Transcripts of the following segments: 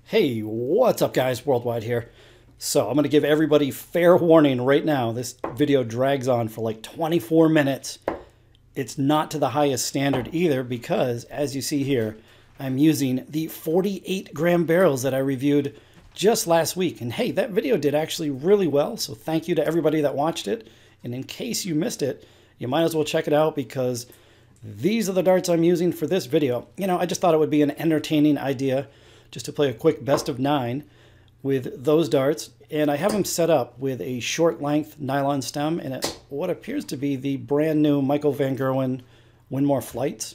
Hey, what's up guys, Worldwide here. So I'm going to give everybody fair warning right now. This video drags on for like 24 minutes. It's not to the highest standard either because, as you see here, I'm using the 48 gram barrels that I reviewed just last week. And hey, that video did actually really well, so thank you to everybody that watched it. And in case you missed it, you might as well check it out because these are the darts I'm using for this video. You know, I just thought it would be an entertaining idea just to play a quick best of 9 with those darts. And I have them set up with a short length nylon stem and what appears to be the brand new Michael Van Gerwen Winmore Flights.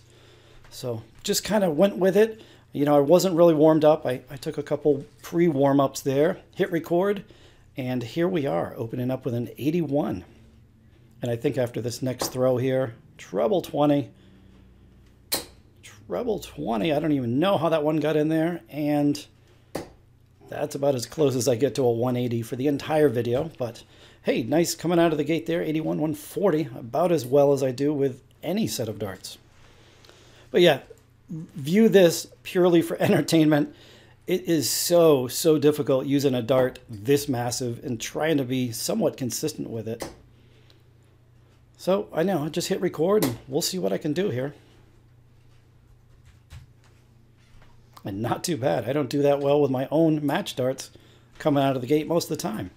So just kind of went with it. You know, I wasn't really warmed up. I took a couple pre-warm-ups there, hit record, and here we are opening up with an 81. And I think after this next throw here, treble 20, I don't even know how that one got in there, and that's about as close as I get to a 180 for the entire video. But hey, nice coming out of the gate there, 81, 140, about as well as I do with any set of darts. But yeah, view this purely for entertainment. It is so difficult using a dart this massive and trying to be somewhat consistent with it. So I know, I just hit record and we'll see what I can do here. And not too bad. I don't do that well with my own match darts coming out of the gate most of the time.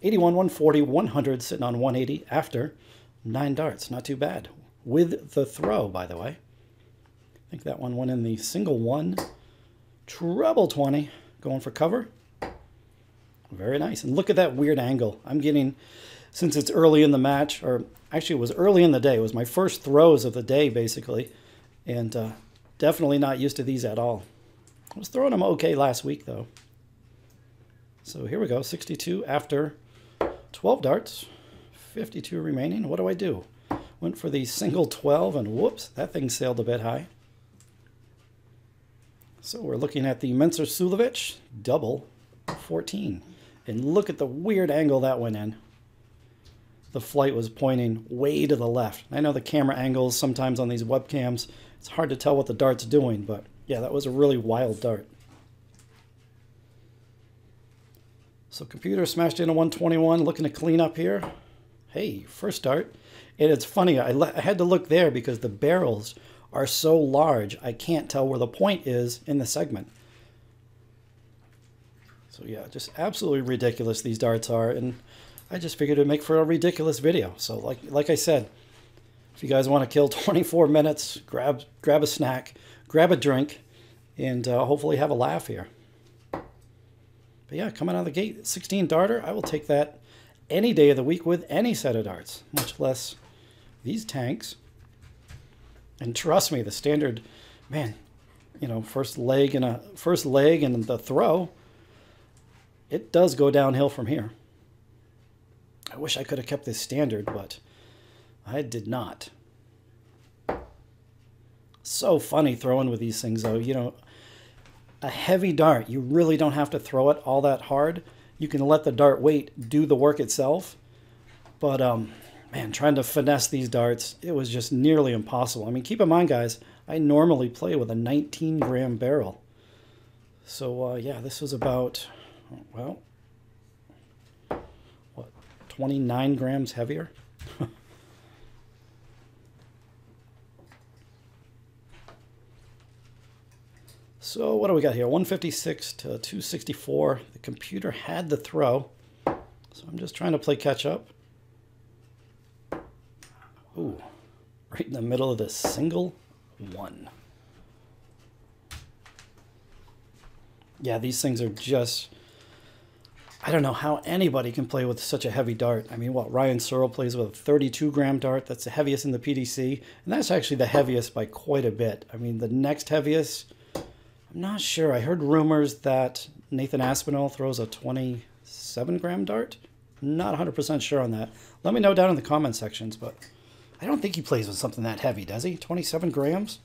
81, 140, 100 sitting on 180 after 9 darts. Not too bad. With the throw, by the way. I think that one went in the single 1. Treble 20. Going for cover. Very nice. And look at that weird angle. I'm getting, since it's early in the match, or actually it was early in the day. It was my first throws of the day, basically. And definitely not used to these at all. I was throwing them okay last week, though. So here we go, 62 after 12 darts, 52 remaining. What do I do? Went for the single 12, and whoops, that thing sailed a bit high. So we're looking at the Menser Sulovich double 14. And look at the weird angle that went in. The flight was pointing way to the left. I know the camera angles sometimes on these webcams, it's hard to tell what the dart's doing, but yeah, that was a really wild dart. So computer smashed in a 121, looking to clean up here. Hey, first dart. And it's funny, I had to look there because the barrels are so large, I can't tell where the point is in the segment. So yeah, just absolutely ridiculous these darts are, and I just figured it'd make for a ridiculous video. So like I said, if you guys want to kill 24 minutes, grab a snack, grab a drink, and hopefully have a laugh here. But yeah, coming out of the gate, 16 darter, I will take that any day of the week with any set of darts, much less these tanks. And trust me, the standard, man, you know, first leg and the throw, it does go downhill from here. I wish I could have kept this standard, but I did not. So funny throwing with these things, though. You know, a heavy dart, you really don't have to throw it all that hard. You can let the dart weight do the work itself. But, man, trying to finesse these darts, it was just nearly impossible. I mean, keep in mind, guys, I normally play with a 19 gram barrel. So, yeah, this was about, well, what, 29 grams heavier? So what do we got here? 156 to 264. The computer had the throw, so I'm just trying to play catch up. Ooh, right in the middle of the single 1. Yeah, these things are just, I don't know how anybody can play with such a heavy dart. I mean, what, Ryan Searle plays with a 32 gram dart. That's the heaviest in the PDC, and that's actually the heaviest by quite a bit. I mean, the next heaviest, I'm not sure. I heard rumors that Nathan Aspinall throws a 27 gram dart. Not 100% sure on that. Let me know down in the comment sections, but I don't think he plays with something that heavy, does he? 27 grams?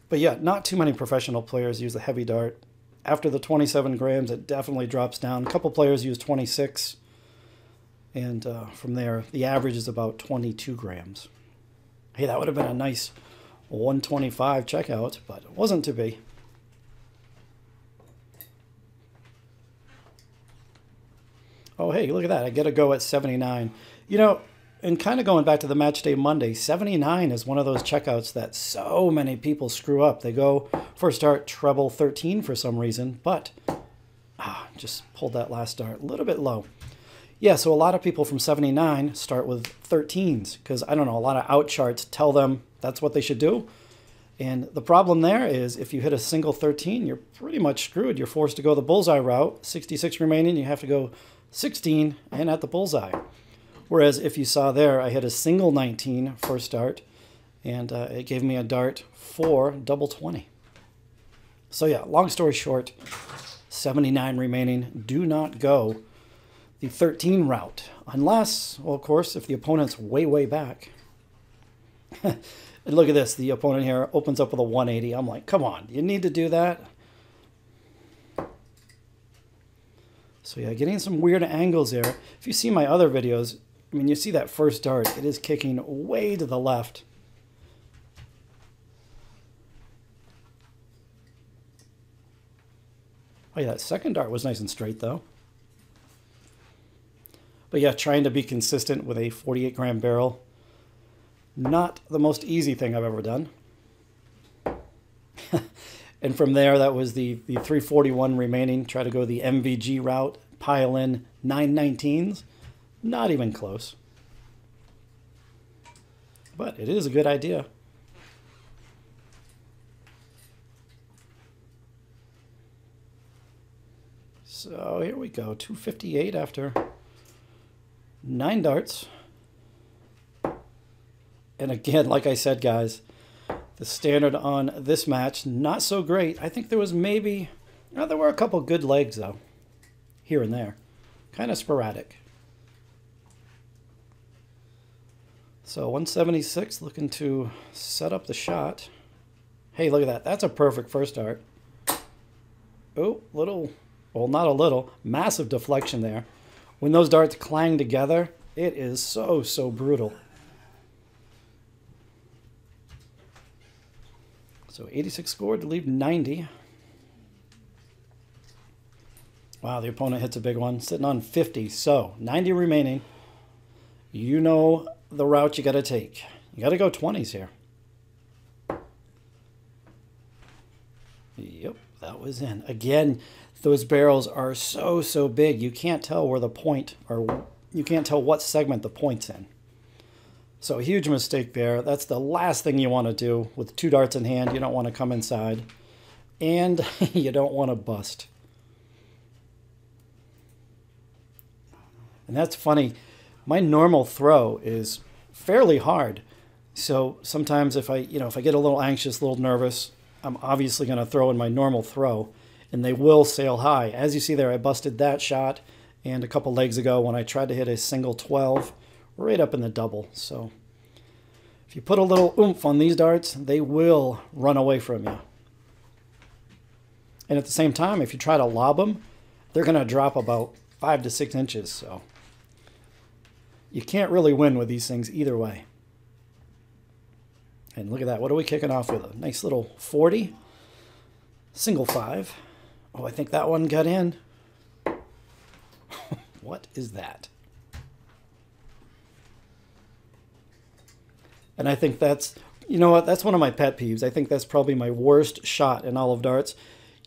But yeah, not too many professional players use the heavy dart. After the 27 grams, it definitely drops down. A couple players use 26. And from there, the average is about 22 grams. Hey, that would have been a nice 125 checkout, but it wasn't to be. Oh, hey, look at that. I get a go at 79. You know, and kind of going back to the match day Monday, 79 is one of those checkouts that so many people screw up. They go for a start treble 13 for some reason, but just pulled that last dart a little bit low. Yeah, so a lot of people from 79 start with 13s because, I don't know, a lot of out charts tell them that's what they should do. And the problem there is if you hit a single 13, you're pretty much screwed. You're forced to go the bullseye route. 66 remaining, you have to go 16 and at the bullseye. Whereas if you saw there, I hit a single 19 first start, and it gave me a dart for double 20. So yeah, long story short, 79 remaining. Do not go the 13 route, unless, well, of course, if the opponent's way, way back. And look at this, the opponent here opens up with a 180. I'm like, come on, you need to do that? So yeah, getting some weird angles there. If you see my other videos, I mean, you see that first dart, it is kicking way to the left. Oh yeah, that second dart was nice and straight though. But yeah, trying to be consistent with a 48-gram barrel, not the most easy thing I've ever done. And from there, that was the 341 remaining. Try to go the MVG route, pile in 919s. Not even close. But it is a good idea. So here we go, 258 after 9 darts. And again, like I said, guys, the standard on this match, not so great. I think there was maybe, there were a couple good legs, though, here and there. Kind of sporadic. So 176, looking to set up the shot. Hey, look at that. That's a perfect first dart. Oh, little, well, not a little, massive deflection there. When those darts clang together, it is so, so brutal. So 86 scored to leave 90. Wow, the opponent hits a big one, sitting on 50. So 90 remaining. You know the route you got to take. You got to go 20s here. Yep, that was in. Again, those barrels are so, so big. You can't tell where the point, or you can't tell what segment the point's in. So a huge mistake there. That's the last thing you want to do with 2 darts in hand. You don't want to come inside. And you don't want to bust. And that's funny. My normal throw is fairly hard. So sometimes if I get a little anxious, a little nervous, I'm obviously going to throw in my normal throw, and they will sail high. As you see there, I busted that shot, and a couple legs ago when I tried to hit a single 12, right up in the double. So if you put a little oomph on these darts, they will run away from you. And at the same time, if you try to lob them, they're going to drop about 5 to 6 inches. So you can't really win with these things either way. And look at that. What are we kicking off with? A nice little 40. Single 5. Oh, I think that one got in. What is that? And I think that's, you know what, that's one of my pet peeves. I think that's probably my worst shot in all of darts.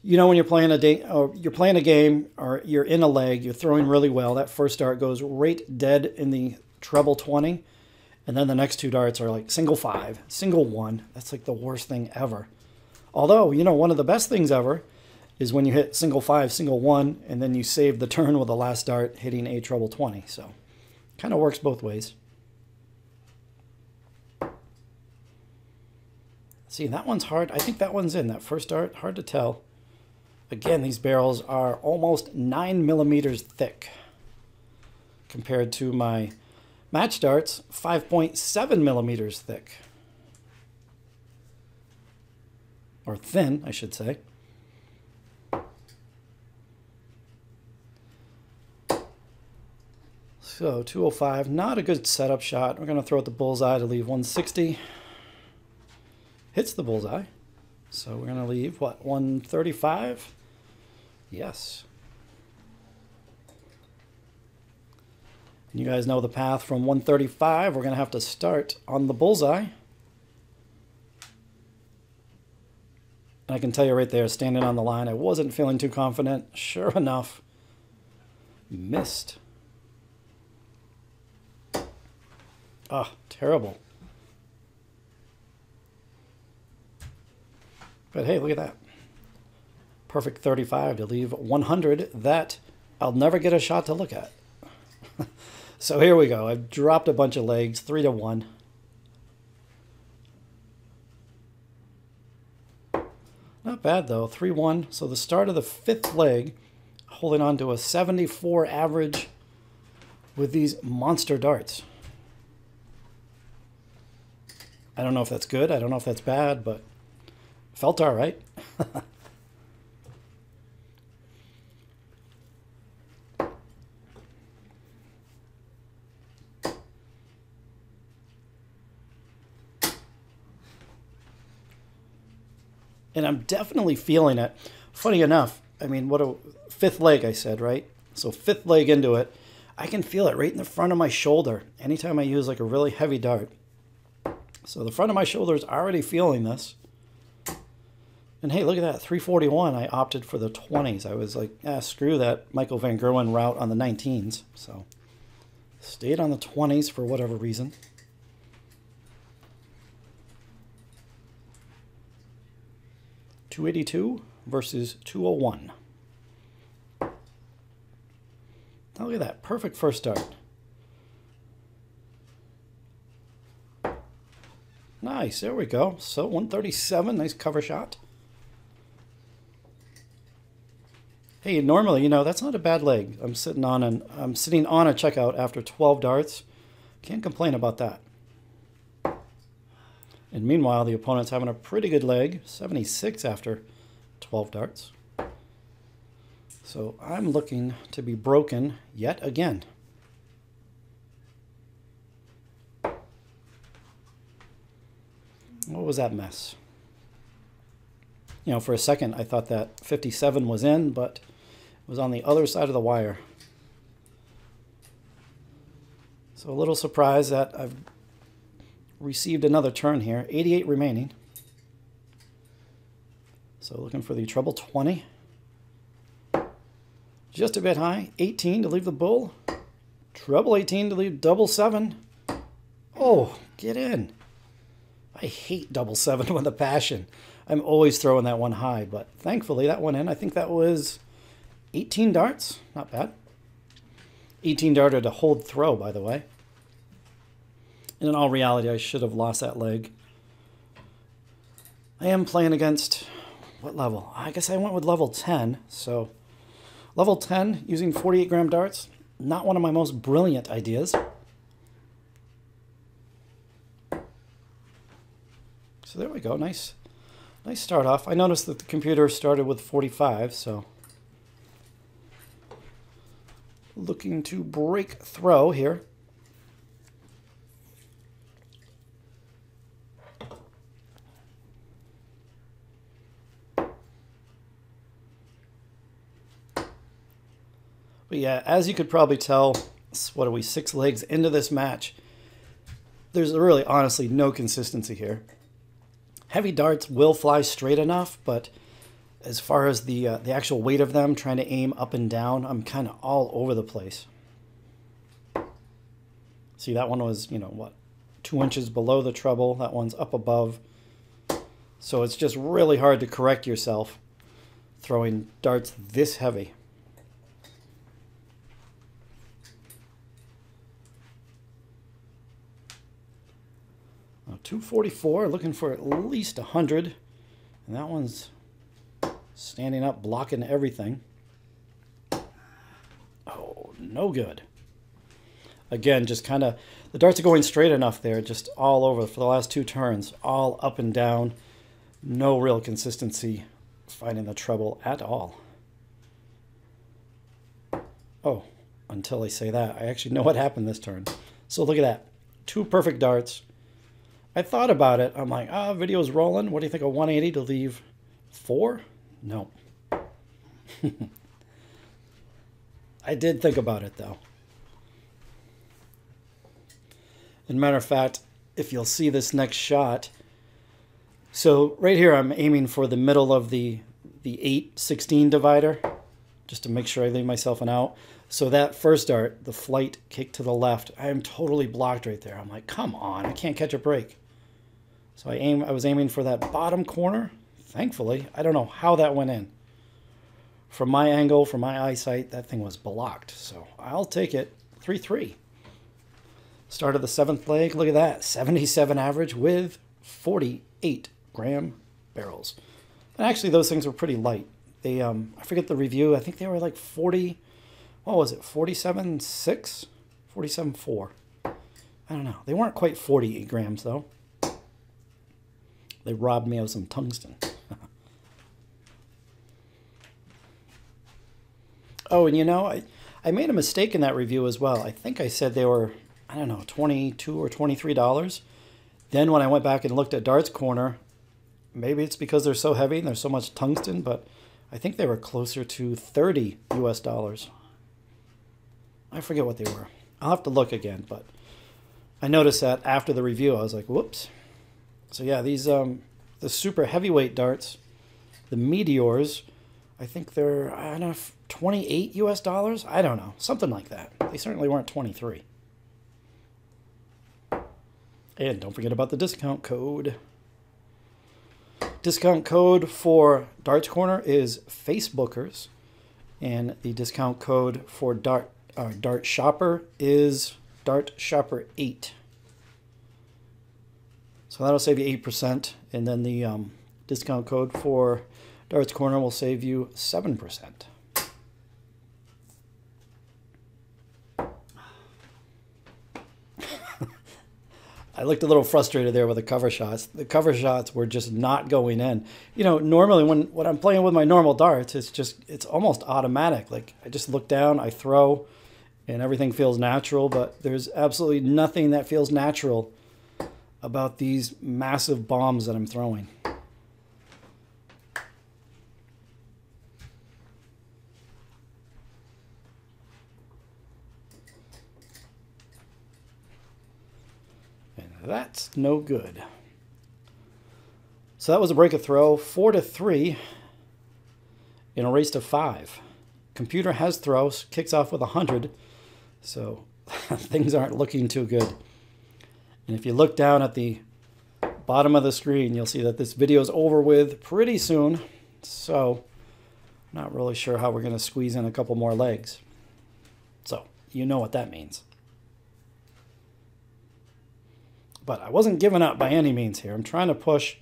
You know, when you're playing a game or you're in a leg, you're throwing really well, that first dart goes right dead in the treble 20, and then the next 2 darts are like single 5, single 1. That's like the worst thing ever. Although, you know, one of the best things ever is when you hit single 5, single 1, and then you save the turn with the last dart hitting a treble 20. So kind of works both ways. See, that one's hard. I think that one's in. That first dart, hard to tell. Again, these barrels are almost 9 millimeters thick compared to my match darts, 5.7 millimeters thick. Or thin, I should say. So 205, not a good setup shot. We're going to throw at the bullseye to leave 160. hits the bullseye. So we're going to leave, what, 135? Yes. And you guys know the path from 135. We're going to have to start on the bullseye. And I can tell you right there, standing on the line, I wasn't feeling too confident. Sure enough, missed. Ah, terrible. But hey, look at that. Perfect 35 to leave 100. That I'll never get a shot to look at. So here we go. I've dropped a bunch of legs, 3-1. Not bad though, 3-1. So the start of the 5th leg, holding on to a 74 average with these monster darts. I don't know if that's good. I don't know if that's bad, but felt all right. And I'm definitely feeling it. Funny enough, I mean, what a 5th leg I said, right? So 5th leg into it, I can feel it right in the front of my shoulder anytime I use like a really heavy dart. So the front of my shoulder is already feeling this. And hey, look at that, 341. I opted for the 20s. I was like, screw that Michael Van Gerwen route on the 19s. So stayed on the 20s for whatever reason. .282 versus 201. Now look at that, perfect first dart. Nice, there we go. So 137, nice cover shot. Hey, normally, you know, that's not a bad leg. I'm sitting on a checkout after 12 darts. Can't complain about that. And meanwhile, the opponent's having a pretty good leg, 76 after 12 darts. So I'm looking to be broken yet again. What was that mess? You know, for a second, I thought that 57 was in, but it was on the other side of the wire. So a little surprised that I've received another turn here. 88 remaining. So looking for the treble 20. Just a bit high. 18 to leave the bull. Treble 18 to leave double 7. Oh, get in. I hate double 7 with a passion. I'm always throwing that one high, but thankfully that went in. I think that was 18 darts. Not bad. 18 darter to hold throw, by the way. And in all reality, I should have lost that leg. I am playing against, what level? I guess I went with level 10. So level 10 using 48 gram darts, not one of my most brilliant ideas. So there we go, nice start off. I noticed that the computer started with 45, so looking to break throw here. But yeah, as you could probably tell, what are we, 6 legs into this match, there's really honestly no consistency here. Heavy darts will fly straight enough, but as far as the actual weight of them, trying to aim up and down, I'm kind of all over the place. See, that one was, you know, what, 2 inches below the treble. That one's up above. So it's just really hard to correct yourself throwing darts this heavy. 244, looking for at least 100. And that one's standing up, blocking everything. Oh, no good. Again, just kind of, the darts are going straight enough there, just all over for the last 2 turns, all up and down. No real consistency finding the treble at all. Oh, until I say that, I actually know what happened this turn. So look at that. 2 perfect darts. I thought about it. I'm like, video's rolling. What do you think of 180 to leave 4? No. I did think about it though. As a matter of fact, if you'll see this next shot, so right here I'm aiming for the middle of the 8-16 divider, just to make sure I leave myself an out. So that first dart, the flight kick to the left, I am totally blocked right there. I'm like, come on, I can't catch a break. So I was aiming for that bottom corner. Thankfully, I don't know how that went in. From my angle, from my eyesight, that thing was blocked. So I'll take it. 3-3. Start of the 7th leg. Look at that. 77 average with 48-gram barrels. And actually, those things were pretty light. They, I forget the review. I think they were like 40, what was it, 47.6? 47.4. I don't know. They weren't quite 48 grams, though. They robbed me of some tungsten. Oh, and you know, I made a mistake in that review as well. I think I said they were, I don't know, $22 or $23. Then when I went back and looked at Darts Corner, maybe it's because they're so heavy and there's so much tungsten, but I think they were closer to $30 US. I forget what they were. I'll have to look again, but I noticed that after the review, I was like, whoops. So yeah, these the super heavyweight darts, the Meteors, I think they're, I don't know, $28 US? I don't know, something like that. They certainly weren't 23. And don't forget about the discount code. Discount code for Darts Corner is Facebookers, and the discount code for Dart Shopper is Dart Shopper 8. So that'll save you 8%, and then the discount code for Darts Corner will save you 7%. I looked a little frustrated there with the cover shots. The cover shots were just not going in. You know, normally when I'm playing with my normal darts, it's almost automatic. Like I just look down, I throw, and everything feels natural, but there's absolutely nothing that feels natural about these massive bombs that I'm throwing. That's no good. So that was a break of throw, 4-3 in a race to 5. Computer has throws, kicks off with 100, so things aren't looking too good. And if you look down at the bottom of the screen, you'll see that this video is over with pretty soon. So not really sure how we're going to squeeze in a couple more legs. So you know what that means. But I wasn't giving up by any means here. I'm trying to push.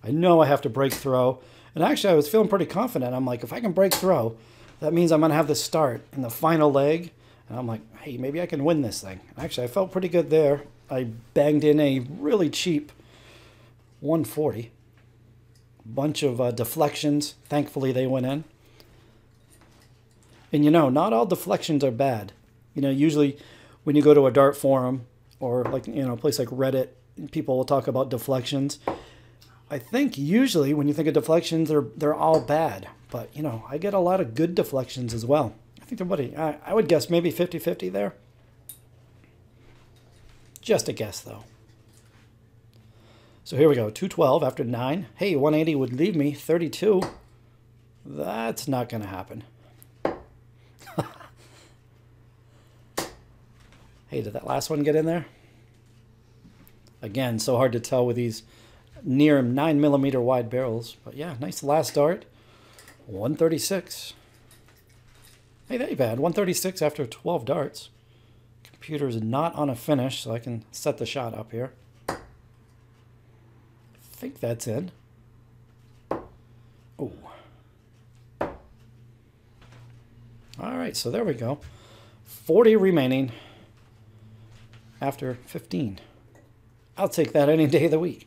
I know I have to break throw. And actually, I was feeling pretty confident. I'm like, if I can break throw, that means I'm going to have the start in the final leg. And I'm like, hey, maybe I can win this thing. Actually, I felt pretty good there. I banged in a really cheap 140. Bunch of deflections. Thankfully, they went in. And you know, not all deflections are bad. You know, usually when you go to a dart forum, or like, you know, a place like Reddit, people will talk about deflections. I think usually when you think of deflections, they're all bad. But, you know, I get a lot of good deflections as well. I think I would guess maybe 50-50 there. Just a guess, though. So here we go, 212 after 9. Hey, 180 would leave me 32. That's not going to happen. Hey, did that last one get in there? Again, so hard to tell with these near 9mm wide barrels. But yeah, nice last dart. 136. Hey, that ain't bad. 136 after 12 darts. Computer's not on a finish, so I can set the shot up here. I think that's in. Oh. All right, so there we go. 40 remaining after 15. I'll take that any day of the week.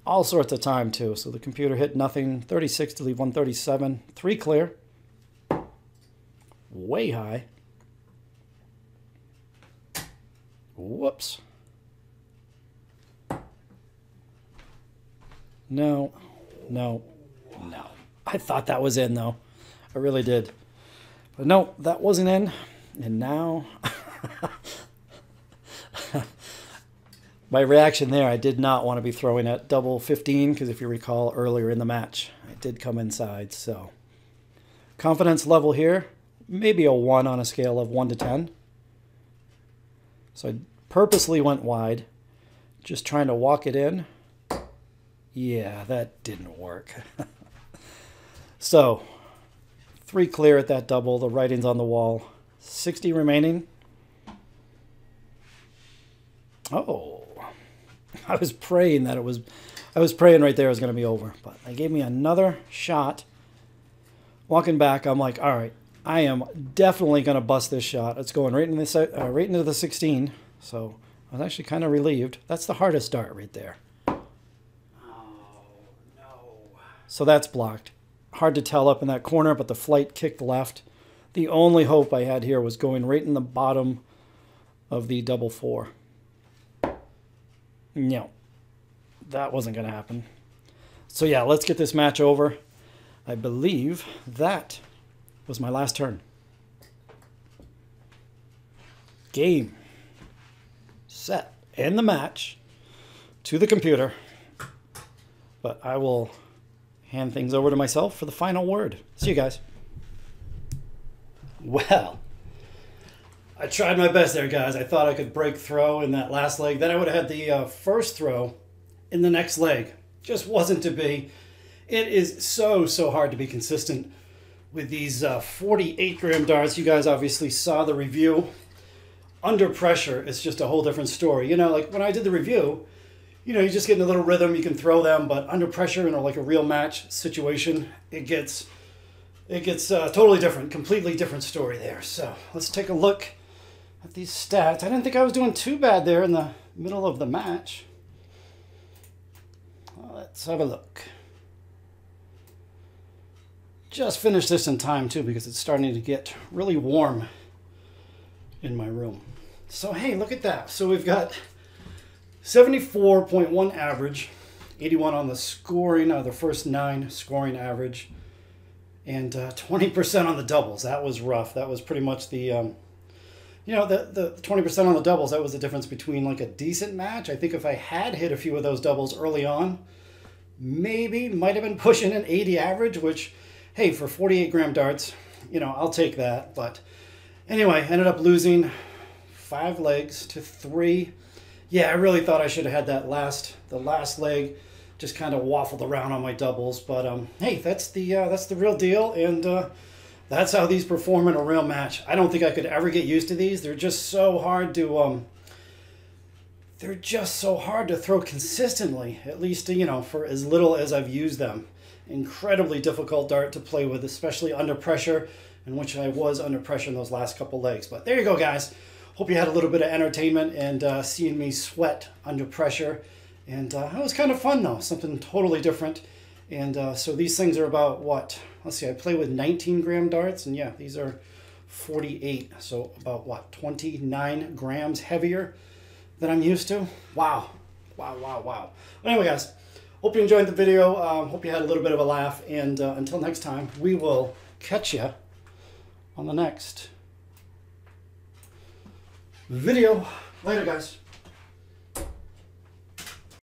All sorts of time, too. So the computer hit nothing. 36 to leave 137. 3 clear. Way high. Whoops. No, no, no. I thought that was in, though. I really did. But no, that wasn't in. And now... My reaction there, I did not want to be throwing at double 15, because if you recall earlier in the match, it did come inside. So confidence level here, maybe a 1 on a scale of 1 to 10. So I purposely went wide, just trying to walk it in. Yeah, that didn't work. So 3 clear at that double, the writing's on the wall. 60 remaining. Oh, I was praying that I was praying right there it was going to be over. But they gave me another shot. Walking back, I'm like, all right, I am definitely going to bust this shot. It's going right into the 16. So I was actually kind of relieved. That's the hardest dart right there. Oh, no. So that's blocked. Hard to tell up in that corner, but the flight kicked left. The only hope I had here was going right in the bottom of the double 4. No, that wasn't going to happen. So yeah, let's get this match over. I believe that was my last turn. Game, set, end the match to the computer. But I will hand things over to myself for the final word. See you guys. Well, I tried my best there, guys. I thought I could break throw in that last leg. Then I would have had the first throw in the next leg. Just wasn't to be. It is so hard to be consistent with these 48-gram darts. You guys obviously saw the review. Under pressure, it's just a whole different story. You know, like when I did the review, you know, you just get in a little rhythm, you can throw them, but under pressure in like a real match situation, it gets totally different, completely different story there. So let's take a look at these stats. I didn't think I was doing too bad there in the middle of the match. Let's have a look. Just finished this in time too because it's starting to get really warm in my room. So hey, look at that. So we've got 74.1 average, 81 on the scoring, the first 9 scoring average, and 20% on the doubles. That was rough. That was pretty much the, you know, the 20% on the doubles, that was the difference between like a decent match. I think if I had hit a few of those doubles early on, maybe might have been pushing an 80 average, which, hey, for 48-gram darts, you know, I'll take that. But anyway, ended up losing 5 legs to 3. Yeah, I really thought I should have had that the last leg just kind of waffled around on my doubles. But hey, that's the real deal, and that's how these perform in a real match. I don't think I could ever get used to these. They're just so hard to throw consistently, at least, you know, for as little as I've used them. Incredibly difficult dart to play with, especially under pressure, in which I was under pressure in those last couple legs. But there you go, guys. Hope you had a little bit of entertainment and seeing me sweat under pressure. And it was kind of fun, though. Something totally different. And so these things are about, what? Let's see, I play with 19-gram darts. And yeah, these are 48. So about, what, 29 grams heavier than I'm used to? Wow. Wow, wow, wow. But anyway, guys, hope you enjoyed the video. Hope you had a little bit of a laugh. And until next time, we will catch you on the next video. Later, guys.